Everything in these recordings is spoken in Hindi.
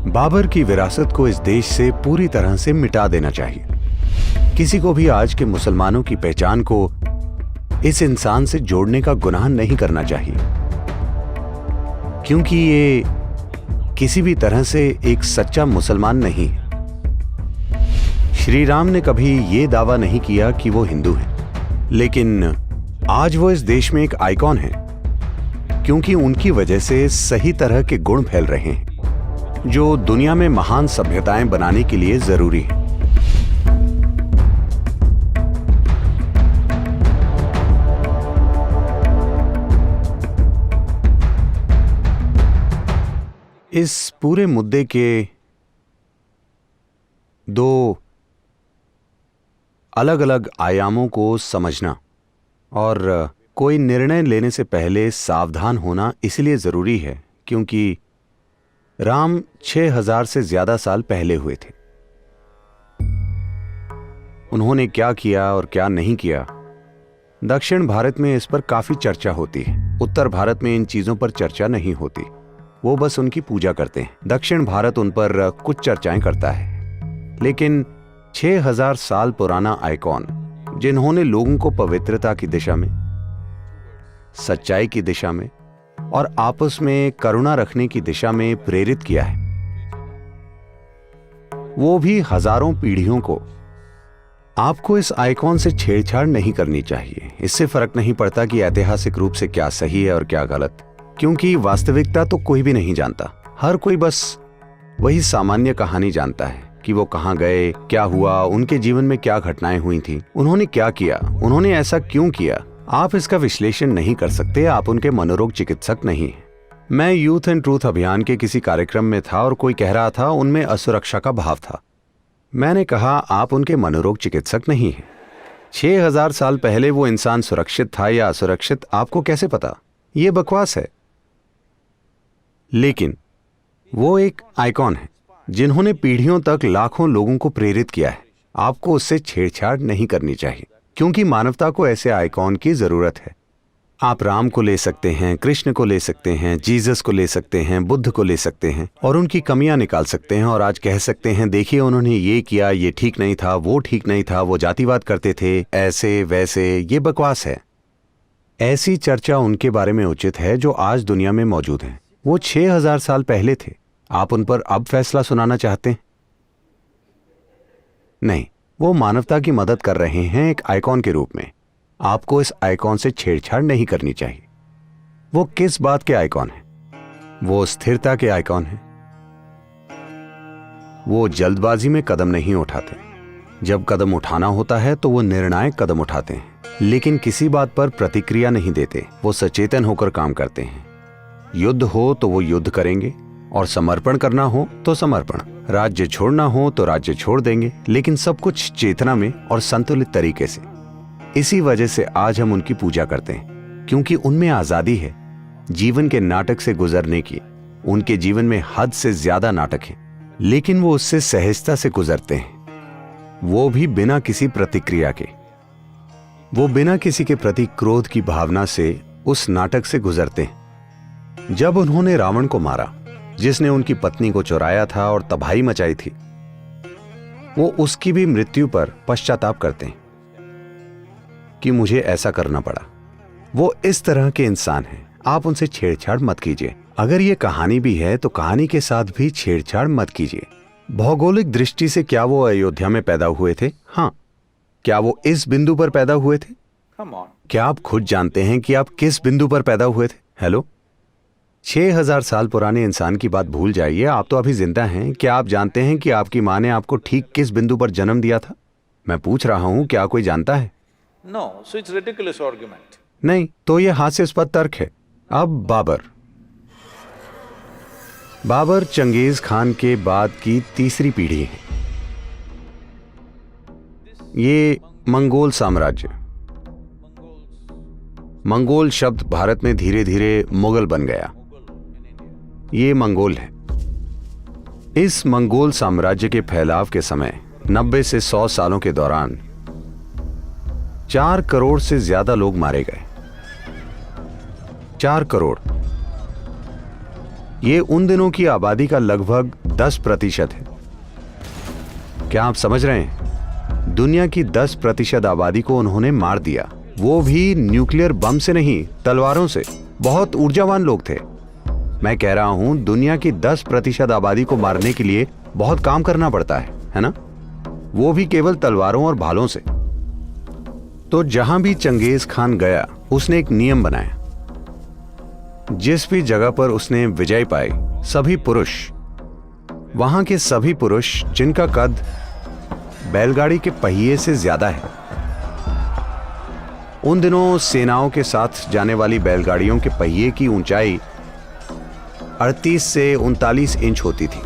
बाबर की विरासत को इस देश से पूरी तरह से मिटा देना चाहिए। किसी को भी आज के मुसलमानों की पहचान को इस इंसान से जोड़ने का गुनाह नहीं करना चाहिए, क्योंकि ये किसी भी तरह से एक सच्चा मुसलमान नहीं है। श्री राम ने कभी ये दावा नहीं किया कि वो हिंदू हैं, लेकिन आज वो इस देश में एक आइकॉन है, क्योंकि उनकी वजह से सही तरह के गुण फैल रहे हैं जो दुनिया में महान सभ्यताएं बनाने के लिए जरूरी है। इस पूरे मुद्दे के दो अलग अलग आयामों को समझना और कोई निर्णय लेने से पहले सावधान होना इसलिए जरूरी है क्योंकि राम 6000 से ज्यादा साल पहले हुए थे। उन्होंने क्या किया और क्या नहीं किया, दक्षिण भारत में इस पर काफी चर्चा होती है। उत्तर भारत में इन चीजों पर चर्चा नहीं होती, वो बस उनकी पूजा करते हैं। दक्षिण भारत उन पर कुछ चर्चाएं करता है, लेकिन 6000 साल पुराना आइकॉन जिन्होंने लोगों को पवित्रता की दिशा में, सच्चाई की दिशा में और आपस में करुणा रखने की दिशा में प्रेरित किया है, वो भी हजारों पीढ़ियों को। आपको इस आइकॉन से छेड़छाड़ नहीं करनी चाहिए। इससे फर्क नहीं पड़ता कि ऐतिहासिक रूप से क्या सही है और क्या गलत, क्योंकि वास्तविकता तो कोई भी नहीं जानता। हर कोई बस वही सामान्य कहानी जानता है कि वो कहां गए, क्या हुआ, उनके जीवन में क्या घटनाएं हुई थी, उन्होंने क्या किया, उन्होंने ऐसा क्यों किया। आप इसका विश्लेषण नहीं कर सकते, आप उनके मनोरोग चिकित्सक नहीं हैं। मैं यूथ एंड ट्रूथ अभियान के किसी कार्यक्रम में था और कोई कह रहा था उनमें असुरक्षा का भाव था। मैंने कहा आप उनके मनोरोग चिकित्सक नहीं हैं। 6000 साल पहले वो इंसान सुरक्षित था या असुरक्षित आपको कैसे पता? ये बकवास है। लेकिन वो एक आइकॉन है जिन्होंने पीढ़ियों तक लाखों लोगों को प्रेरित किया है। आपको उससे छेड़छाड़ नहीं करनी चाहिए, क्योंकि मानवता को ऐसे आइकॉन की जरूरत है। आप राम को ले सकते हैं, कृष्ण को ले सकते हैं, जीसस को ले सकते हैं, बुद्ध को ले सकते हैं और उनकी कमियां निकाल सकते हैं और आज कह सकते हैं देखिए उन्होंने ये किया, ये ठीक नहीं था, वो ठीक नहीं था, वो जातिवाद करते थे, ऐसे वैसे। ये बकवास है। ऐसी चर्चा उनके बारे में उचित है जो आज दुनिया में मौजूद हैं। वो 6000 साल पहले थे। आप उन पर अब फैसला सुनाना चाहते हैं? नहीं, वो मानवता की मदद कर रहे हैं एक आइकॉन के रूप में। आपको इस आइकॉन से छेड़छाड़ नहीं करनी चाहिए। वो किस बात के आइकॉन है? वो स्थिरता के आइकॉन है। वो जल्दबाजी में कदम नहीं उठाते। जब कदम उठाना होता है तो वो निर्णायक कदम उठाते हैं, लेकिन किसी बात पर प्रतिक्रिया नहीं देते। वो सचेतन होकर काम करते हैं। युद्ध हो तो वो युद्ध करेंगे और समर्पण करना हो तो समर्पण, राज्य छोड़ना हो तो राज्य छोड़ देंगे, लेकिन सब कुछ चेतना में और संतुलित तरीके से। इसी वजह से आज हम उनकी पूजा करते हैं, क्योंकि उनमें आजादी है जीवन के नाटक से गुजरने की। उनके जीवन में हद से ज्यादा नाटक है, लेकिन वो उससे सहजता से गुजरते हैं, वो भी बिना किसी प्रतिक्रिया के। वो बिना किसी के प्रति क्रोध की भावना से उस नाटक से गुजरते हैं। जब उन्होंने रावण को मारा, जिसने उनकी पत्नी को चुराया था और तबाही मचाई थी, वो उसकी भी मृत्यु पर पश्चाताप करते हैं कि मुझे ऐसा करना पड़ा। वो इस तरह के इंसान हैं। आप उनसे छेड़छाड़ मत कीजिए। अगर ये कहानी भी है तो कहानी के साथ भी छेड़छाड़ मत कीजिए। भौगोलिक दृष्टि से क्या वो अयोध्या में पैदा हुए थे? हाँ। क्या वो इस बिंदु पर पैदा हुए थे? क्या आप खुद जानते हैं कि आप किस बिंदु पर पैदा हुए थे? हेलो, 6000 साल पुराने इंसान की बात भूल जाइए, आप तो अभी जिंदा हैं। क्या आप जानते हैं कि आपकी मां ने आपको ठीक किस बिंदु पर जन्म दिया था? मैं पूछ रहा हूं, क्या कोई जानता है? No, so it's ridiculous argument. नहीं, तो ये हास्यास्पद तर्क है। अब बाबर चंगेज खान के बाद की तीसरी पीढ़ी है। ये मंगोल साम्राज्य, मंगोल शब्द भारत में धीरे धीरे मुगल बन गया। ये मंगोल है। इस मंगोल साम्राज्य के फैलाव के समय 90 से 100 सालों के दौरान 4 करोड़ से ज्यादा लोग मारे गए। 4 करोड़। ये उन दिनों की आबादी का लगभग 10% है। क्या आप समझ रहे हैं? दुनिया की 10% आबादी को उन्होंने मार दिया, वो भी न्यूक्लियर बम से नहीं, तलवारों से। बहुत ऊर्जावान लोग थे। मैं कह रहा हूं, दुनिया की 10% आबादी को मारने के लिए बहुत काम करना पड़ता है ना? वो भी केवल तलवारों और भालों से। तो जहां भी चंगेज खान गया, उसने एक नियम बनाया। जिस भी जगह पर उसने विजय पाई, सभी पुरुष, वहां के सभी पुरुष जिनका कद बैलगाड़ी के पहिए से ज्यादा है, उन दिनों सेनाओं के साथ जाने वाली बैलगाड़ियों के पहिए की ऊंचाई 38 से 39 इंच होती थी।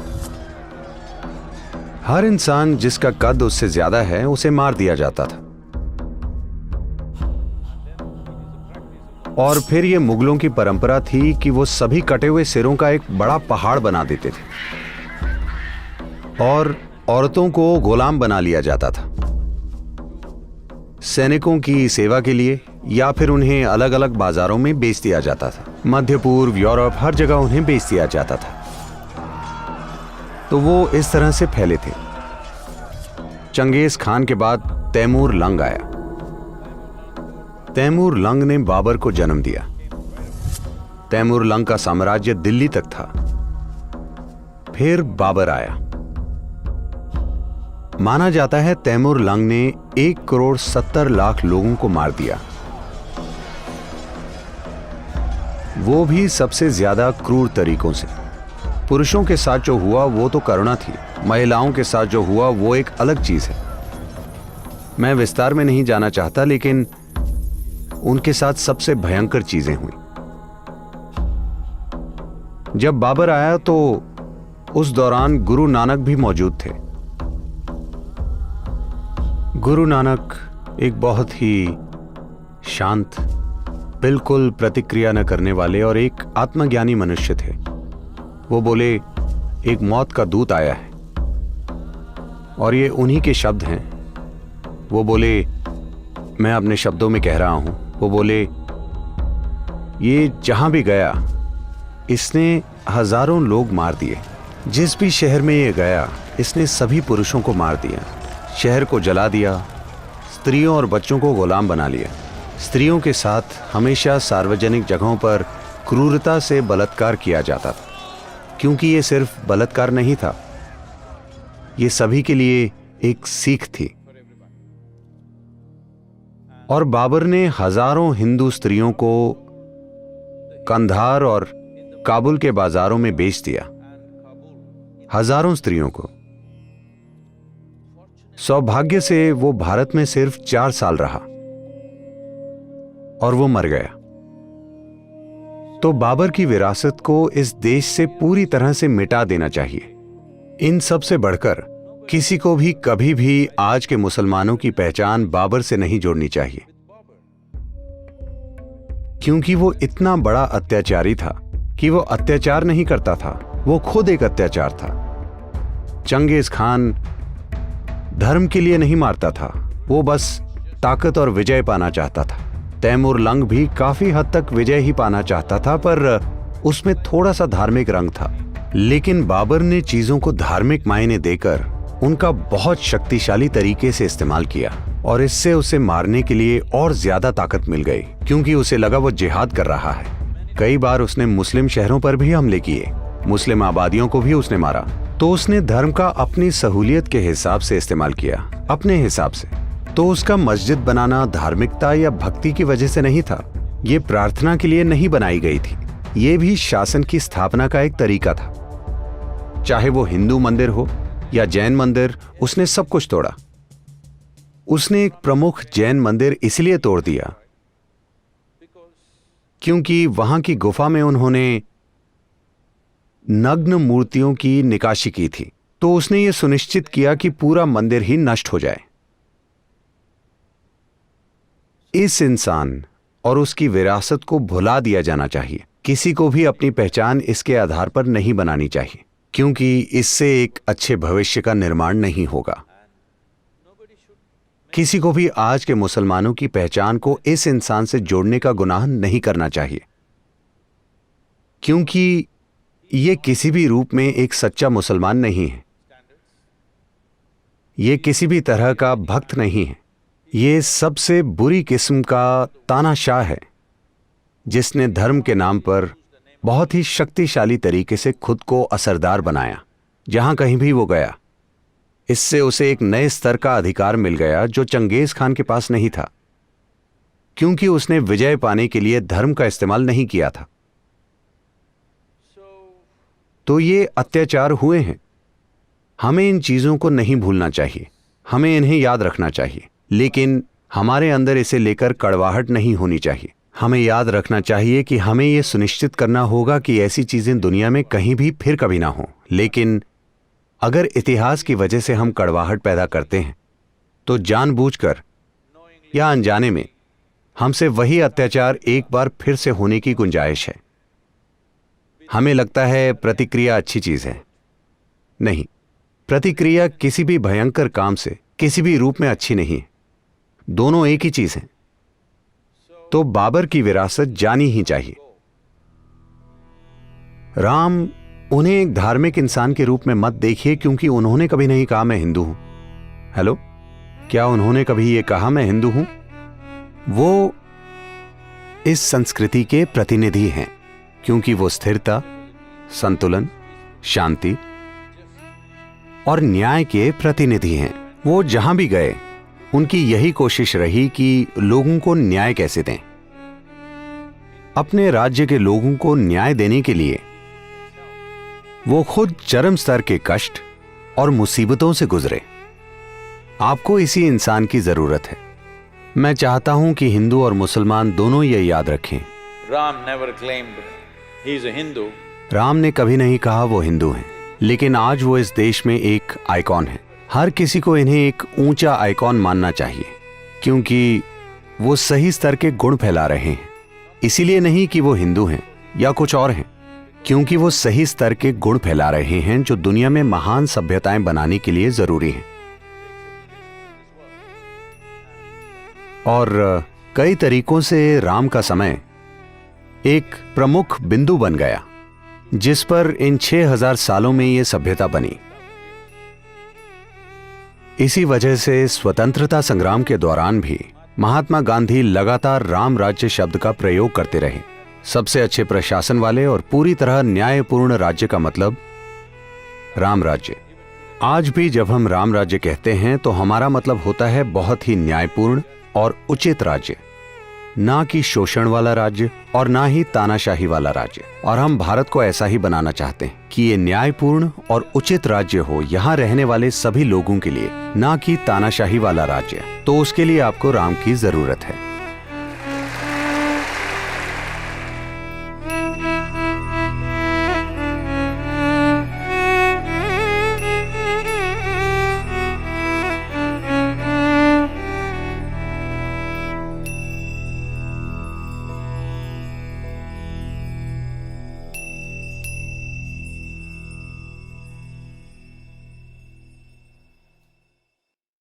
हर इंसान जिसका कद उससे ज्यादा है, उसे मार दिया जाता था। और फिर यह मुगलों की परंपरा थी कि वो सभी कटे हुए सिरों का एक बड़ा पहाड़ बना देते थे और औरतों को गुलाम बना लिया जाता था, सैनिकों की सेवा के लिए, या फिर उन्हें अलग अलग बाजारों में बेच दिया जाता था। मध्य पूर्व, यूरोप, हर जगह उन्हें बेच दिया जाता था। तो वो इस तरह से फैले थे। चंगेज खान के बाद तैमूर लंग आया। तैमूर लंग ने बाबर को जन्म दिया। तैमूर लंग का साम्राज्य दिल्ली तक था। फिर बाबर आया। माना जाता है तैमूर लंग ने 1,70,00,000 लोगों को मार दिया। वो भी सबसे ज्यादा क्रूर तरीकों से। पुरुषों के साथ जो हुआ वो तो करुणा थी, महिलाओं के साथ जो हुआ वो एक अलग चीज है। मैं विस्तार में नहीं जाना चाहता, लेकिन उनके साथ सबसे भयंकर चीजें हुई। जब बाबर आया तो उस दौरान गुरु नानक भी मौजूद थे। गुरु नानक एक बहुत ही शांत, बिल्कुल प्रतिक्रिया न करने वाले और एक आत्मज्ञानी मनुष्य थे। वो बोले, एक मौत का दूत आया है, और ये उन्हीं के शब्द हैं। वो बोले, मैं अपने शब्दों में कह रहा हूं, वो बोले, ये जहां भी गया इसने हजारों लोग मार दिए। जिस भी शहर में ये गया, इसने सभी पुरुषों को मार दिया, शहर को जला दिया, स्त्रियों और बच्चों को गुलाम बना लिया। स्त्रियों के साथ हमेशा सार्वजनिक जगहों पर क्रूरता से बलात्कार किया जाता था, क्योंकि ये सिर्फ बलात्कार नहीं था, ये सभी के लिए एक सीख थी। और बाबर ने हजारों हिंदू स्त्रियों को कंधार और काबुल के बाजारों में बेच दिया, हजारों स्त्रियों को। सौभाग्य से वो भारत में सिर्फ 4 साल रहा और वो मर गया। तो बाबर की विरासत को इस देश से पूरी तरह से मिटा देना चाहिए। इन सब से बढ़कर किसी को भी कभी भी आज के मुसलमानों की पहचान बाबर से नहीं जोड़नी चाहिए, क्योंकि वो इतना बड़ा अत्याचारी था कि वो अत्याचार नहीं करता था, वो खुद एक अत्याचार था। चंगेज खान धर्म के लिए नहीं मारता था, वो बस ताकत और विजय पाना चाहता था। तैमूर लंग भी काफी हद तक विजय ही पाना चाहता था, पर उसमें थोड़ा सा धार्मिक रंग था। लेकिन बाबर ने चीजों को धार्मिक मायने देकर उनका बहुत शक्तिशाली तरीके से इस्तेमाल किया, और इससे उसे मारने के लिए और ज्यादा ताकत मिल गई, क्योंकि उसे लगा वो जिहाद कर रहा है। कई बार उसने मुस्लिम शहरों पर भी हमले किए, मुस्लिम आबादियों को भी उसने मारा। तो उसने धर्म का अपनी सहूलियत के हिसाब से इस्तेमाल किया, अपने हिसाब से। तो उसका मस्जिद बनाना धार्मिकता या भक्ति की वजह से नहीं था, ये प्रार्थना के लिए नहीं बनाई गई थी, ये भी शासन की स्थापना का एक तरीका था। चाहे वो हिंदू मंदिर हो या जैन मंदिर, उसने सब कुछ तोड़ा। उसने एक प्रमुख जैन मंदिर इसलिए तोड़ दिया क्योंकि वहां की गुफा में उन्होंने नग्न मूर्तियों की निकाशी की थी। तो उसने ये सुनिश्चित किया कि पूरा मंदिर ही नष्ट हो जाए। इस इंसान और उसकी विरासत को भुला दिया जाना चाहिए। किसी को भी अपनी पहचान इसके आधार पर नहीं बनानी चाहिए, क्योंकि इससे एक अच्छे भविष्य का निर्माण नहीं होगा। किसी को भी आज के मुसलमानों की पहचान को इस इंसान से जोड़ने का गुनाह नहीं करना चाहिए, क्योंकि ये किसी भी रूप में एक सच्चा मुसलमान नहीं है, ये किसी भी तरह का भक्त नहीं है, ये सबसे बुरी किस्म का तानाशाह है जिसने धर्म के नाम पर बहुत ही शक्तिशाली तरीके से खुद को असरदार बनाया। जहां कहीं भी वो गया, इससे उसे एक नए स्तर का अधिकार मिल गया जो चंगेज खान के पास नहीं था, क्योंकि उसने विजय पाने के लिए धर्म का इस्तेमाल नहीं किया था। तो ये अत्याचार हुए हैं। हमें इन चीजों को नहीं भूलना चाहिए, हमें इन्हें याद रखना चाहिए, लेकिन हमारे अंदर इसे लेकर कड़वाहट नहीं होनी चाहिए। हमें याद रखना चाहिए कि हमें यह सुनिश्चित करना होगा कि ऐसी चीजें दुनिया में कहीं भी फिर कभी ना हो। लेकिन अगर इतिहास की वजह से हम कड़वाहट पैदा करते हैं तो जानबूझकर या अनजाने में हमसे वही अत्याचार एक बार फिर से होने की गुंजाइश है। हमें लगता है प्रतिक्रिया अच्छी चीज है। नहीं, प्रतिक्रिया किसी भी भयंकर काम से किसी भी रूप में अच्छी नहीं है। दोनों एक ही चीज हैं। तो बाबर की विरासत जानी ही चाहिए। राम, उन्हें एक धार्मिक इंसान के रूप में मत देखिए, क्योंकि उन्होंने कभी नहीं कहा मैं हिंदू हूं। हेलो, क्या उन्होंने कभी यह कहा मैं हिंदू हूं? वो इस संस्कृति के प्रतिनिधि हैं, क्योंकि वो स्थिरता, संतुलन, शांति और न्याय के प्रतिनिधि हैं। वो जहां भी गए उनकी यही कोशिश रही कि लोगों को न्याय कैसे दें। अपने राज्य के लोगों को न्याय देने के लिए वो खुद चरम स्तर के कष्ट और मुसीबतों से गुजरे। आपको इसी इंसान की जरूरत है। मैं चाहता हूं कि हिंदू और मुसलमान दोनों ये याद रखें। Ram never claimed he is a Hindu. Ram ने कभी नहीं कहा वो हिंदू हैं, लेकिन आज वो इस देश में एक आइकॉन है। हर किसी को इन्हें एक ऊंचा आइकॉन मानना चाहिए, क्योंकि वो सही स्तर के गुण फैला रहे हैं। इसीलिए नहीं कि वो हिंदू हैं या कुछ और हैं, क्योंकि वो सही स्तर के गुण फैला रहे हैं जो दुनिया में महान सभ्यताएं बनाने के लिए जरूरी हैं। और कई तरीकों से राम का समय एक प्रमुख बिंदु बन गया, जिस पर इन 6000 सालों में ये सभ्यता बनी। इसी वजह से स्वतंत्रता संग्राम के दौरान भी महात्मा गांधी लगातार राम राज्य शब्द का प्रयोग करते रहे। सबसे अच्छे प्रशासन वाले और पूरी तरह न्यायपूर्ण राज्य का मतलब राम राज्य। आज भी जब हम राम राज्य कहते हैं तो हमारा मतलब होता है बहुत ही न्यायपूर्ण और उचित राज्य, ना कि शोषण वाला राज्य और ना ही तानाशाही वाला राज्य। और हम भारत को ऐसा ही बनाना चाहते हैं कि ये न्यायपूर्ण और उचित राज्य हो यहाँ रहने वाले सभी लोगों के लिए, ना कि तानाशाही वाला राज्य। तो उसके लिए आपको राम की जरूरत है।